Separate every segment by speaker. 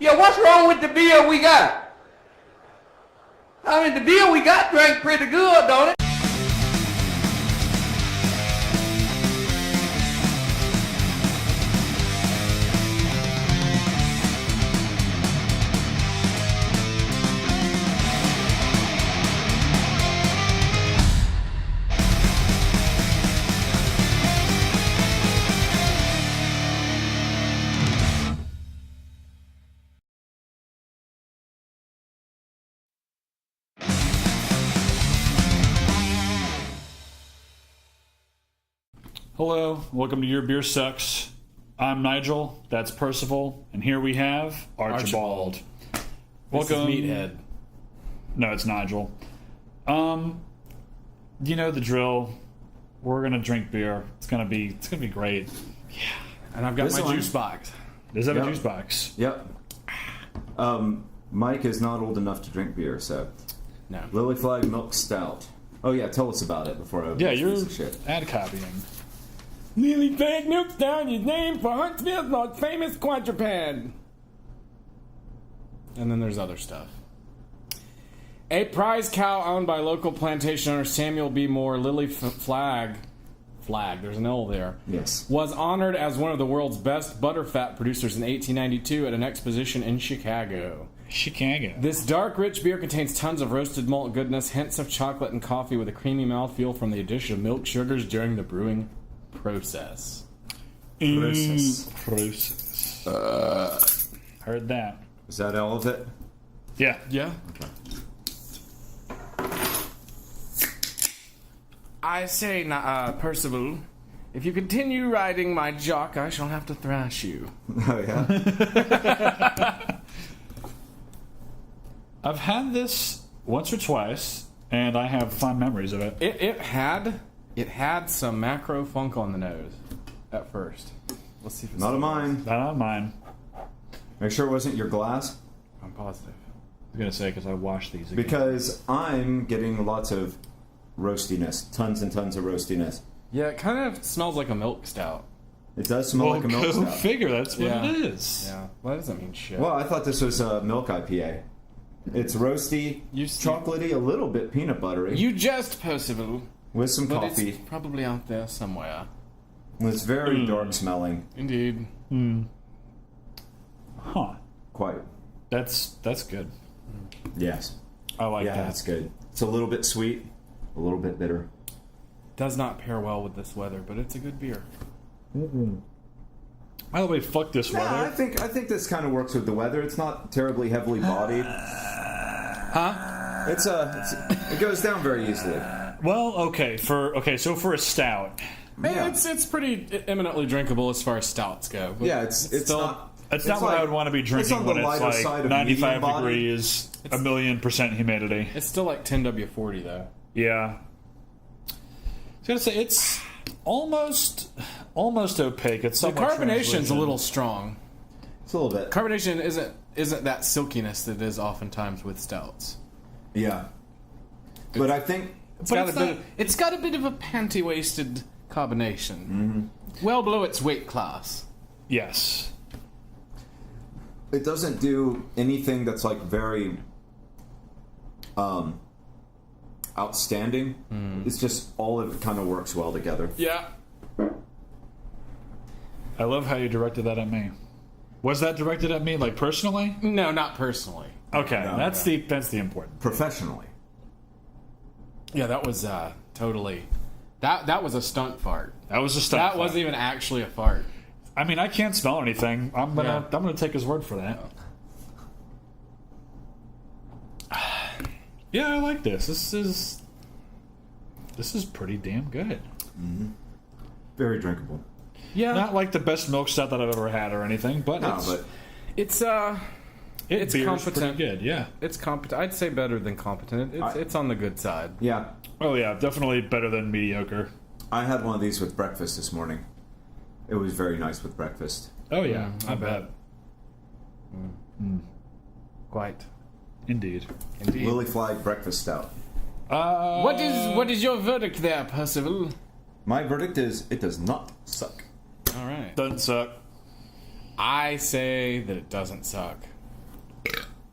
Speaker 1: Yeah, what's wrong with the beer we got? I mean, the beer we got drank pretty good, don't it?
Speaker 2: Hello, welcome to Your Beer Sucks. I'm Nigel, that's Percival, and here we have Archibald. Welcome.
Speaker 3: This is Meathead.
Speaker 2: No, it's Nigel. You know the drill. We're gonna drink beer. It's gonna be great.
Speaker 3: Yeah. And I've got
Speaker 4: This
Speaker 3: my
Speaker 4: one.
Speaker 3: juice box.
Speaker 2: Does that have
Speaker 4: Yep.
Speaker 2: a juice box?
Speaker 4: Yep. Mike is not old enough to drink beer, so
Speaker 3: No.
Speaker 4: Lily Flagg Milk Stout. Oh yeah, tell us about it before I open
Speaker 2: Yeah,
Speaker 4: this
Speaker 2: you're
Speaker 4: piece of shit.
Speaker 2: ad copying.
Speaker 3: Lily Flagg Milk Stout is named for Huntsville's most famous quadruped. And then there's other stuff. A prize cow owned by local plantation owner Samuel B. Moore, Lily Flagg, there's an L there,
Speaker 4: Yes.
Speaker 3: was honored as one of the world's best butterfat producers in 1892 at an exposition in Chicago.
Speaker 2: Chicago.
Speaker 3: This dark, rich beer contains tons of roasted malt goodness, hints of chocolate and coffee with a creamy mouthfeel from the addition of milk sugars during the brewing process.
Speaker 4: Process.
Speaker 2: Heard that.
Speaker 4: Is that all of it?
Speaker 2: Yeah.
Speaker 3: Yeah. I say, Percival, if you continue riding my jock, I shall have to thrash you.
Speaker 4: Oh yeah.
Speaker 2: I've had this once or twice, and I have fond memories of it.
Speaker 3: It had some macro funk on the nose at first. Let's see if it's
Speaker 4: Not of mine.
Speaker 2: Not on mine.
Speaker 4: Make sure it wasn't your glass,
Speaker 3: I'm positive.
Speaker 2: I was gonna say because I washed these again.
Speaker 4: because I'm getting lots of roastiness, tons and tons of roastiness.
Speaker 3: Yeah, it kind of smells like a milk stout.
Speaker 4: It does smell like a milk
Speaker 2: go
Speaker 4: stout.
Speaker 2: figure. That's what
Speaker 3: Yeah.
Speaker 2: it is.
Speaker 3: Yeah, well, that doesn't mean shit.
Speaker 4: Well, I thought this was a milk IPA. It's roasty, chocolatey, a little bit peanut buttery,
Speaker 3: You jest, Percival,
Speaker 4: with some
Speaker 3: but
Speaker 4: coffee.
Speaker 3: it's probably out there somewhere.
Speaker 4: It's very dark smelling.
Speaker 3: Indeed.
Speaker 2: Huh.
Speaker 4: Quite.
Speaker 2: That's good.
Speaker 4: Yes.
Speaker 2: I like
Speaker 4: Yeah,
Speaker 2: that.
Speaker 4: that's good. It's a little bit sweet, a little bit bitter.
Speaker 3: Does not pair well with this weather, but it's a good beer.
Speaker 2: By the way, fuck this
Speaker 4: Yeah, I
Speaker 2: weather.
Speaker 4: think this kind of works with the weather. It's not terribly heavily bodied.
Speaker 3: Huh?
Speaker 4: It goes down very easily.
Speaker 2: Well, so for a stout,
Speaker 4: Yeah.
Speaker 3: It's pretty eminently drinkable as far as stouts go. But
Speaker 4: Yeah, it's
Speaker 3: still,
Speaker 4: not.
Speaker 2: it's not what
Speaker 4: like-
Speaker 2: I would want to be
Speaker 4: it's
Speaker 2: drinking
Speaker 4: on
Speaker 2: when
Speaker 4: the
Speaker 2: it's
Speaker 4: lighter side
Speaker 2: like
Speaker 4: of
Speaker 2: 95
Speaker 4: medium body.
Speaker 2: degrees, 1,000,000% humidity.
Speaker 3: It's still like 10W40 though.
Speaker 2: Yeah. I was gonna say it's almost opaque. It's
Speaker 3: The
Speaker 2: somewhat
Speaker 3: carbonation's a
Speaker 2: translucent.
Speaker 3: little strong.
Speaker 4: It's a little bit.
Speaker 3: Carbonation isn't that silkiness that is oftentimes with stouts.
Speaker 4: Yeah. But I think
Speaker 3: It's got a bit of a panty-waisted carbonation. Well below its weight class.
Speaker 2: Yes.
Speaker 4: it doesn't do anything that's like very outstanding. It's just all of it kind of works well together.
Speaker 3: Yeah.
Speaker 2: I love how you directed that at me. Was that directed at me, like personally?
Speaker 3: No, not personally.
Speaker 2: Okay,
Speaker 4: No,
Speaker 2: that's the important.
Speaker 4: Professionally.
Speaker 3: Yeah, that was totally... That was a stunt fart.
Speaker 2: That was a stunt.
Speaker 3: That
Speaker 2: fart.
Speaker 3: wasn't even actually a fart.
Speaker 2: I mean, I can't smell anything. I'm gonna take his word for that. Yeah, I like this. This is pretty damn good.
Speaker 4: Very drinkable.
Speaker 3: Yeah.
Speaker 2: Not like the best milk stout that I've ever had or anything, but
Speaker 4: No,
Speaker 2: it's
Speaker 4: but
Speaker 3: It's
Speaker 2: it's
Speaker 3: competent.
Speaker 2: pretty good. Yeah.
Speaker 3: It's competent. I'd say better than competent. It's on the good side.
Speaker 4: yeah,
Speaker 2: Oh yeah, definitely better than mediocre.
Speaker 4: I had one of these with breakfast this morning. It was very nice with breakfast.
Speaker 2: Oh yeah, I bet.
Speaker 3: Quite.
Speaker 2: Indeed.
Speaker 3: Indeed.
Speaker 4: Lily Flagg breakfast stout.
Speaker 3: What is your verdict there, Percival?
Speaker 4: My verdict is it does not suck.
Speaker 3: All right.
Speaker 2: Doesn't suck.
Speaker 3: I say that it doesn't suck.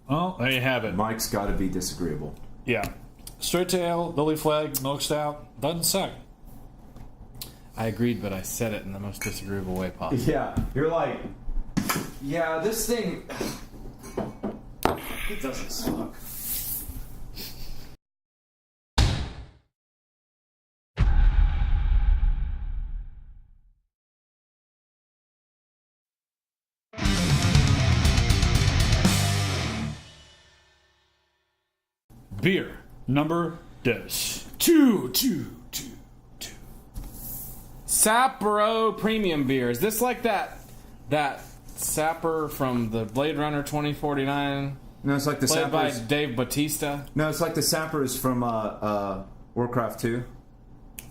Speaker 2: Well, there you have it.
Speaker 4: Mike's got to be disagreeable.
Speaker 2: Yeah. Straight to ale, Lily Flagg, milk stout. Doesn't suck.
Speaker 3: I agreed, but I said it in the most disagreeable way possible.
Speaker 4: Yeah, you're like, yeah, this thing, it doesn't suck.
Speaker 2: Beer number two.
Speaker 3: Sapporo premium beer. Is this like that Sapper from the Blade Runner 2049?
Speaker 4: No, it's like the
Speaker 3: Played by
Speaker 4: Sappers.
Speaker 3: Dave Bautista,
Speaker 4: No, it's like the Sappers from Warcraft 2.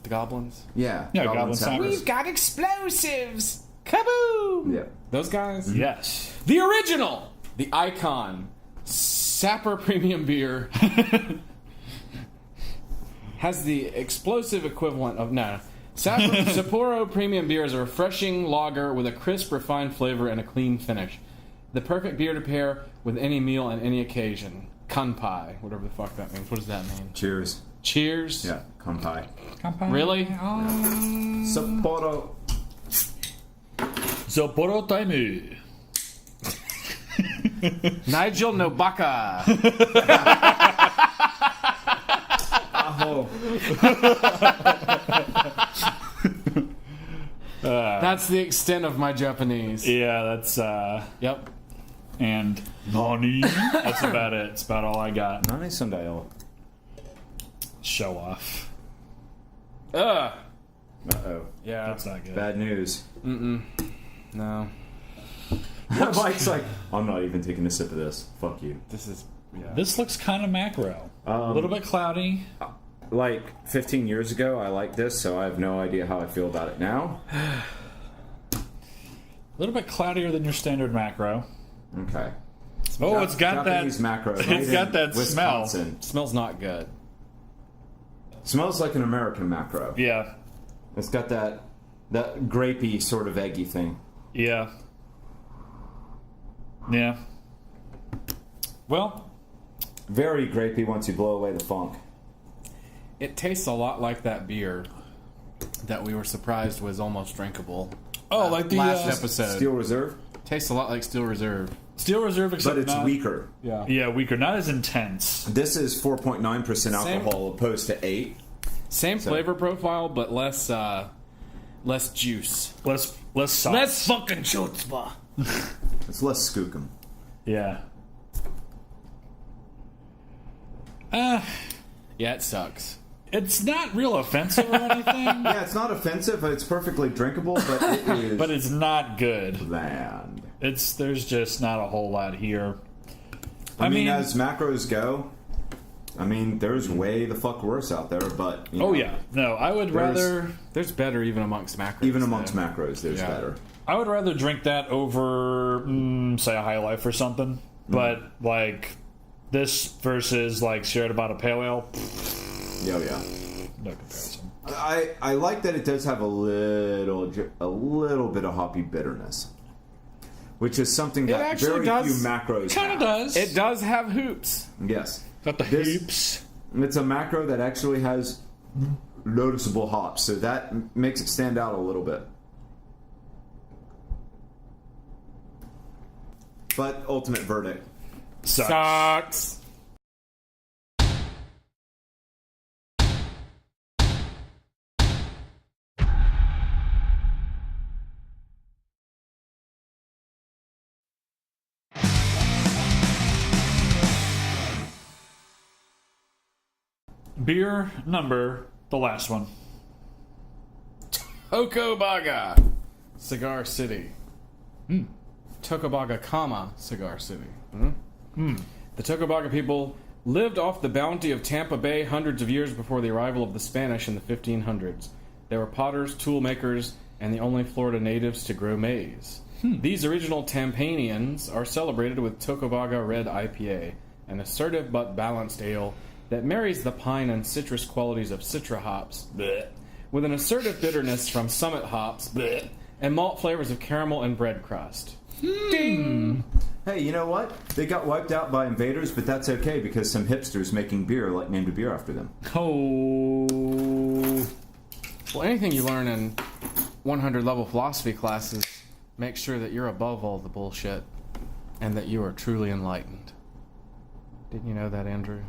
Speaker 3: the Goblins.
Speaker 4: Yeah,
Speaker 2: Yeah, Goblin Sappers.
Speaker 3: got explosives! Kaboom!
Speaker 4: Yeah.
Speaker 3: Those guys?
Speaker 2: Yes.
Speaker 3: The original! The icon. Sapper premium beer has the explosive equivalent of... No. Sapporo premium beer is a refreshing lager with a crisp, refined flavor and a clean finish. The perfect beer to pair with any meal and any occasion. Kanpai, whatever the fuck that means. What does that mean?
Speaker 4: Cheers.
Speaker 3: Cheers?
Speaker 4: Yeah, kanpai.
Speaker 3: Really?
Speaker 4: Sapporo.
Speaker 2: Sapporo time.
Speaker 3: Nigel Nobaka.
Speaker 4: Aho.
Speaker 3: That's the extent of my Japanese.
Speaker 2: Yeah, that's
Speaker 3: Yep.
Speaker 2: and nani. That's about it. It's about all I got.
Speaker 4: Nani sundayo.
Speaker 2: Show off.
Speaker 3: Ugh.
Speaker 4: Uh-oh.
Speaker 3: Yeah.
Speaker 2: That's not good.
Speaker 4: Bad news.
Speaker 3: No.
Speaker 4: Mike's like, I'm not even taking a sip of this. Fuck you.
Speaker 3: This is... Yeah.
Speaker 2: This looks kind of macro. A little bit cloudy.
Speaker 4: Like 15 years ago, I liked this, so I have no idea how I feel about it now.
Speaker 2: A little bit cloudier than your standard macro.
Speaker 4: Okay.
Speaker 2: Oh, it's got
Speaker 4: Japanese
Speaker 2: that.
Speaker 4: macro.
Speaker 2: It's got that smell.
Speaker 4: Wisconsin.
Speaker 3: Smells not good.
Speaker 4: Smells like an American macro.
Speaker 2: Yeah,
Speaker 4: It's got that grapey sort of eggy thing.
Speaker 2: yeah, yeah. Well,
Speaker 4: Very grapey once you blow away the funk.
Speaker 3: It tastes a lot like that beer that we were surprised was almost drinkable.
Speaker 2: oh, like the
Speaker 3: Last episode.
Speaker 4: Steel Reserve,
Speaker 3: Tastes a lot like Steel Reserve.
Speaker 2: Steel Reserve, except
Speaker 4: but it's
Speaker 2: not,
Speaker 4: weaker.
Speaker 3: Yeah.
Speaker 2: Yeah, weaker, not as intense.
Speaker 4: This is 4.9% alcohol opposed to 8.
Speaker 3: Same flavor profile, but less juice.
Speaker 2: Less sauce.
Speaker 3: Less fucking chutzpah.
Speaker 4: It's less skookum.
Speaker 2: Yeah.
Speaker 3: Yeah, it sucks.
Speaker 2: It's not real offensive or anything,
Speaker 4: Yeah, it's not offensive. It's perfectly drinkable, but it is
Speaker 2: but it's not good.
Speaker 4: bland.
Speaker 2: There's just not a whole lot here.
Speaker 4: I mean, as macros go, I mean, there's way the fuck worse out there, but... you know,
Speaker 2: oh yeah, no, I would rather
Speaker 3: There's better even amongst macros.
Speaker 4: Even amongst
Speaker 3: though.
Speaker 4: macros, there's
Speaker 3: Yeah.
Speaker 4: better.
Speaker 2: I would rather drink that over, say, a High Life or something. But like this versus like Sierra Nevada Pale Ale,
Speaker 4: Yeah, yeah.
Speaker 2: no comparison.
Speaker 4: I like that it does have a little bit of hoppy bitterness, which is something that
Speaker 3: actually
Speaker 4: very
Speaker 3: does.
Speaker 4: few macros
Speaker 2: Kind of
Speaker 4: have.
Speaker 2: does.
Speaker 3: It does have hoops.
Speaker 4: Yes.
Speaker 2: Got the
Speaker 4: This-
Speaker 2: heaps.
Speaker 4: It's a macro that actually has noticeable hops, so that makes it stand out a little bit. But ultimate verdict.
Speaker 2: Sucks. Beer number, the last one.
Speaker 3: Tocobaga, Cigar City. Tocobaga, Cigar City. The Tocobaga people lived off the bounty of Tampa Bay hundreds of years before the arrival of the Spanish in the 1500s. They were potters, tool makers, and the only Florida natives to grow maize. These original Tampanians are celebrated with Tocobaga Red IPA, an assertive but balanced ale that marries the pine and citrus qualities of Citra hops with an assertive bitterness from Summit hops and malt flavors of caramel and bread crust. Ding!
Speaker 4: hey, you know what? They got wiped out by invaders, but that's okay because some hipsters making beer named a beer after them.
Speaker 2: Oh.
Speaker 3: Well, anything you learn in 100 level philosophy classes, make sure that you're above all the bullshit and that you are truly enlightened. Didn't you know that, Andrew?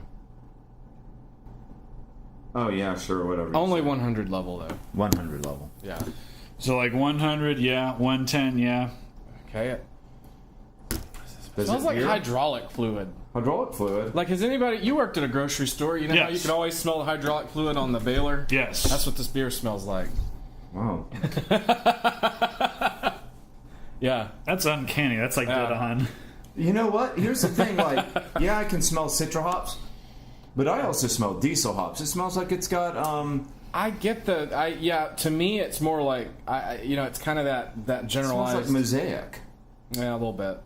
Speaker 4: Oh, yeah, sure, whatever.
Speaker 3: Only 100 level, though.
Speaker 4: 100 level.
Speaker 3: Yeah.
Speaker 2: So like 100, yeah. 110, yeah.
Speaker 3: Okay.
Speaker 4: Does
Speaker 3: Smells
Speaker 4: it
Speaker 3: like
Speaker 4: beer?
Speaker 3: hydraulic fluid.
Speaker 4: Hydraulic fluid.
Speaker 3: Like, has anybody... You worked at a grocery store. You know how
Speaker 2: Yes.
Speaker 3: you can always smell the hydraulic fluid on the baler?
Speaker 2: Yes.
Speaker 3: That's what this beer smells like.
Speaker 4: Wow.
Speaker 3: Yeah.
Speaker 2: That's uncanny. That's like dead on.
Speaker 4: You know what? Here's the thing. Like, yeah, I can smell citra hops, but I also smell diesel hops. It smells like it's got
Speaker 3: I get yeah, to me it's more like it's kind of that
Speaker 4: It
Speaker 3: generalized.
Speaker 4: smells like mosaic.
Speaker 3: Yeah, a little bit.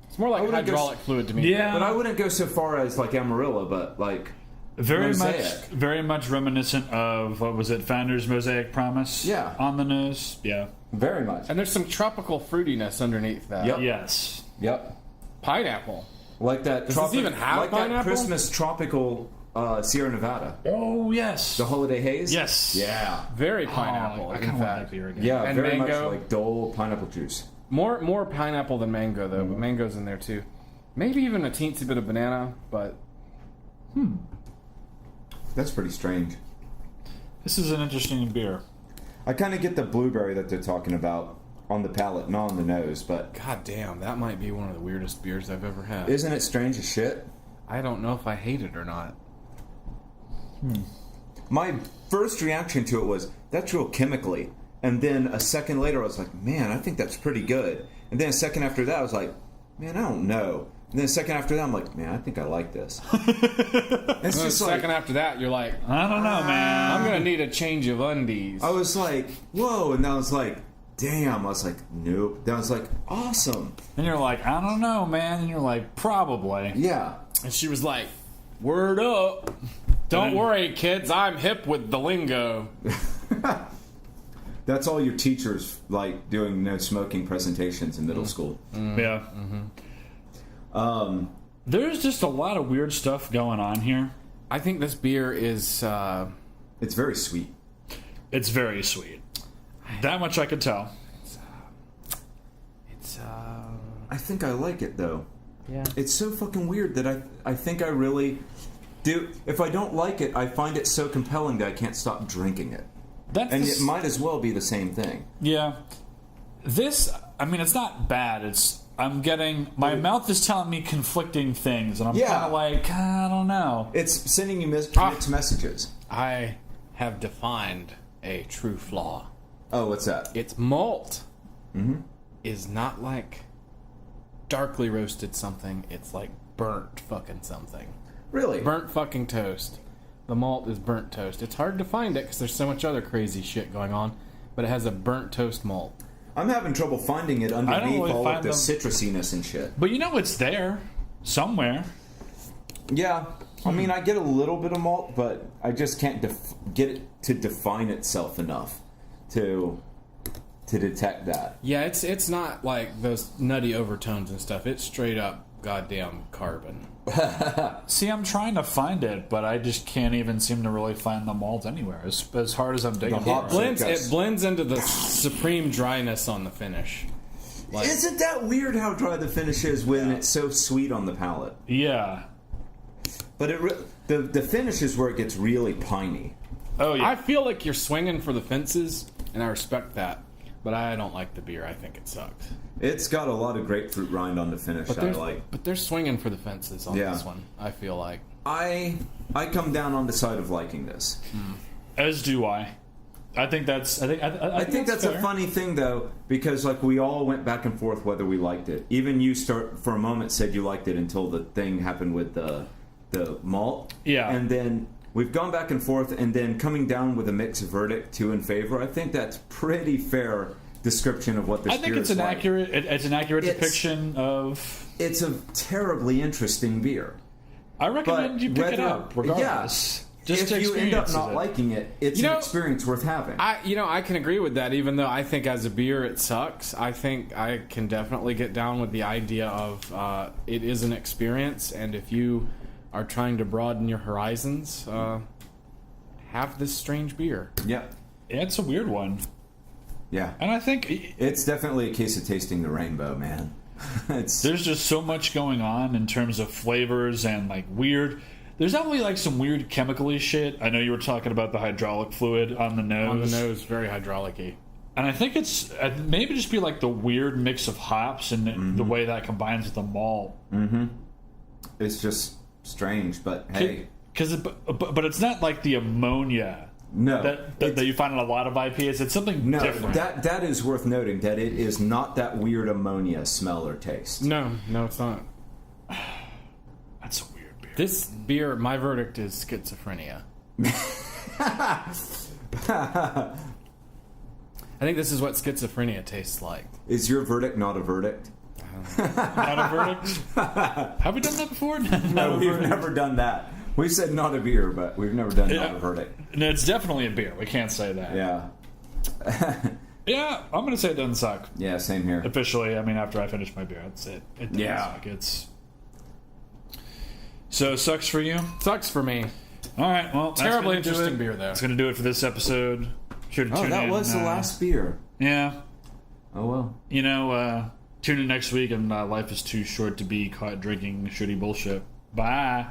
Speaker 3: It's more like
Speaker 4: wouldn't
Speaker 3: hydraulic fluid to me.
Speaker 2: Yeah.
Speaker 4: But I wouldn't go so far as like Amarillo, but like mosaic.
Speaker 2: Very much reminiscent of, what was it, Founder's Mosaic Promise?
Speaker 4: Yeah.
Speaker 2: On the nose? Yeah.
Speaker 4: Very much.
Speaker 3: And there's some tropical fruitiness underneath that.
Speaker 4: Yep.
Speaker 2: Yes.
Speaker 4: Yep.
Speaker 3: Pineapple.
Speaker 4: Like that.
Speaker 3: Does this even have
Speaker 4: like
Speaker 3: pineapple?
Speaker 4: that Christmas tropical Sierra Nevada.
Speaker 2: Oh, yes.
Speaker 4: The holiday haze.
Speaker 2: Yes.
Speaker 4: Yeah.
Speaker 3: Very pineapple,
Speaker 2: I
Speaker 3: in
Speaker 2: kind of want
Speaker 3: fact.
Speaker 2: that beer again.
Speaker 4: Yeah.
Speaker 3: And
Speaker 4: very
Speaker 3: mango.
Speaker 4: much like dull pineapple juice.
Speaker 3: More pineapple than mango, though, but mango's in there, too. Maybe even a teensy bit of banana, but...
Speaker 4: That's pretty strange.
Speaker 2: This is an interesting beer.
Speaker 4: I kind of get the blueberry that they're talking about on the palate, not on the nose, but
Speaker 3: God damn, that might be one of the weirdest beers I've ever had.
Speaker 4: isn't it strange as shit?
Speaker 3: I don't know if I hate it or not.
Speaker 4: My first reaction to it was, that's real chemically. And then a second later, I was like, man, I think that's pretty good. And then a second after that, I was like, man, I don't know. And then a second after that, I'm like, man, I think I like this. It's
Speaker 3: And
Speaker 4: just
Speaker 3: a
Speaker 4: like,
Speaker 3: second after that, you're like,
Speaker 2: I don't know, man.
Speaker 3: I'm going to need a change of undies.
Speaker 4: I was like, whoa. And then I was like, damn. I was like, nope. Then I was like, awesome.
Speaker 2: And you're like, I don't know, man. And you're like, probably.
Speaker 4: Yeah.
Speaker 3: And she was like, word up. Don't
Speaker 2: then-
Speaker 3: worry, kids. I'm hip with the lingo.
Speaker 4: That's all your teachers like doing no smoking presentations in middle school.
Speaker 2: Yeah. There's just a lot of weird stuff going on here.
Speaker 3: I think this beer is...
Speaker 4: It's very sweet.
Speaker 2: It's very sweet. That much I could tell.
Speaker 3: It's...
Speaker 4: I think I like it though.
Speaker 3: Yeah.
Speaker 4: It's so fucking weird that I think I really do. If I don't like it, I find it so compelling that I can't stop drinking it.
Speaker 2: That's
Speaker 4: And
Speaker 2: the
Speaker 4: it might as well be the same thing.
Speaker 2: Yeah. This, I mean, it's not bad. I'm getting, my mouth is telling me conflicting things, and I'm
Speaker 4: Yeah.
Speaker 2: kind of like, I don't know.
Speaker 4: It's sending you mixed messages.
Speaker 3: I have defined a true flaw.
Speaker 4: Oh, what's that?
Speaker 3: Its malt is not like darkly roasted something. It's like burnt fucking something.
Speaker 4: Really?
Speaker 3: Burnt fucking toast. The malt is burnt toast. It's hard to find it because there's so much other crazy shit going on, but it has a burnt toast malt.
Speaker 4: I'm having trouble finding it underneath
Speaker 2: really
Speaker 4: all
Speaker 2: find
Speaker 4: of the
Speaker 2: them-
Speaker 4: citrusiness and shit.
Speaker 2: But you know it's there somewhere.
Speaker 4: Yeah. I mean, I get a little bit of malt, but I just can't get it to define itself enough to detect that.
Speaker 3: Yeah, it's not like those nutty overtones and stuff. It's straight up goddamn carbon.
Speaker 2: See, I'm trying to find it, but I just can't even seem to really find the malt anywhere. As hard as I'm digging
Speaker 4: The
Speaker 2: for
Speaker 4: hops
Speaker 2: it.
Speaker 3: It blends into the supreme dryness on the finish. Like,
Speaker 4: Isn't that weird how dry the finish is when it's so sweet on the palate?
Speaker 2: Yeah.
Speaker 4: But the finish is where it gets really piney.
Speaker 2: Oh, yeah.
Speaker 3: I feel like you're swinging for the fences, and I respect that. But I don't like the beer. I think it sucks.
Speaker 4: It's got a lot of grapefruit rind on the finish that I like.
Speaker 3: But they're swinging for the fences on
Speaker 4: Yeah.
Speaker 3: this one. I feel like.
Speaker 4: I come down on the side of liking this.
Speaker 2: As do I. I think that's. I
Speaker 4: think that's
Speaker 2: fair.
Speaker 4: a funny thing though, because like we all went back and forth whether we liked it. Even you for a moment said you liked it until the thing happened with the malt.
Speaker 2: Yeah.
Speaker 4: And then we've gone back and forth, and then coming down with a mixed verdict, 2 in favor. I think that's pretty fair description of what this
Speaker 2: I think
Speaker 4: beer
Speaker 2: it's
Speaker 4: is
Speaker 2: an
Speaker 4: like.
Speaker 2: accurate. It's an accurate
Speaker 4: It's-
Speaker 2: depiction of.
Speaker 4: It's a terribly interesting beer.
Speaker 2: I recommend you pick it
Speaker 4: whether-
Speaker 2: up, regardless.
Speaker 4: Yeah,
Speaker 2: Just
Speaker 4: if
Speaker 2: to
Speaker 4: you end up
Speaker 2: experience
Speaker 4: not
Speaker 2: it.
Speaker 4: liking it, it's
Speaker 3: You
Speaker 4: an
Speaker 3: know,
Speaker 4: experience worth having.
Speaker 3: I can agree with that, even though I think as a beer it sucks. I think I can definitely get down with the idea of it is an experience, and if you are trying to broaden your horizons, have this strange beer.
Speaker 4: Yep.
Speaker 2: Yeah, it's a weird one.
Speaker 4: Yeah.
Speaker 2: And I think
Speaker 4: It's definitely a case of tasting the rainbow, man. It's
Speaker 2: there's just so much going on in terms of flavors and like weird. There's definitely like some weird chemically shit. I know you were talking about the hydraulic fluid on the nose.
Speaker 3: On the nose, very hydraulic-y.
Speaker 2: And I think it's maybe just be like the weird mix of hops and the way that combines with the malt.
Speaker 4: it's just strange, but hey,
Speaker 2: But it's not like the ammonia
Speaker 4: no,
Speaker 2: that you find in a lot of IPAs. It's something
Speaker 4: no.
Speaker 2: different.
Speaker 4: That is worth noting that it is not that weird ammonia smell or taste.
Speaker 3: No, it's not.
Speaker 2: That's a weird beer.
Speaker 3: This beer, my verdict is schizophrenia. I think this is what schizophrenia tastes like.
Speaker 4: Is your verdict not a verdict?
Speaker 2: Not a verdict? Have we done that before?
Speaker 4: No, we've never done that. We said not a beer, but we've never done not a verdict.
Speaker 2: No, it's definitely a beer. We can't say that.
Speaker 4: Yeah.
Speaker 2: Yeah, I'm going to say it doesn't suck.
Speaker 4: Yeah, same here.
Speaker 2: Officially, I mean, after I finish my beer, that's it. It doesn't suck. It's... So, it sucks for you?
Speaker 3: Sucks for me.
Speaker 2: All right, well, that's
Speaker 3: Terribly
Speaker 2: gonna do
Speaker 3: interesting
Speaker 2: it.
Speaker 3: beer, though.
Speaker 2: That's going to do it for this episode. Sure to
Speaker 4: Oh,
Speaker 2: tune
Speaker 4: that
Speaker 2: in.
Speaker 4: was the last beer.
Speaker 2: Yeah.
Speaker 4: Oh, well.
Speaker 2: You know, tune in next week, and life is too short to be caught drinking shitty bullshit. Bye.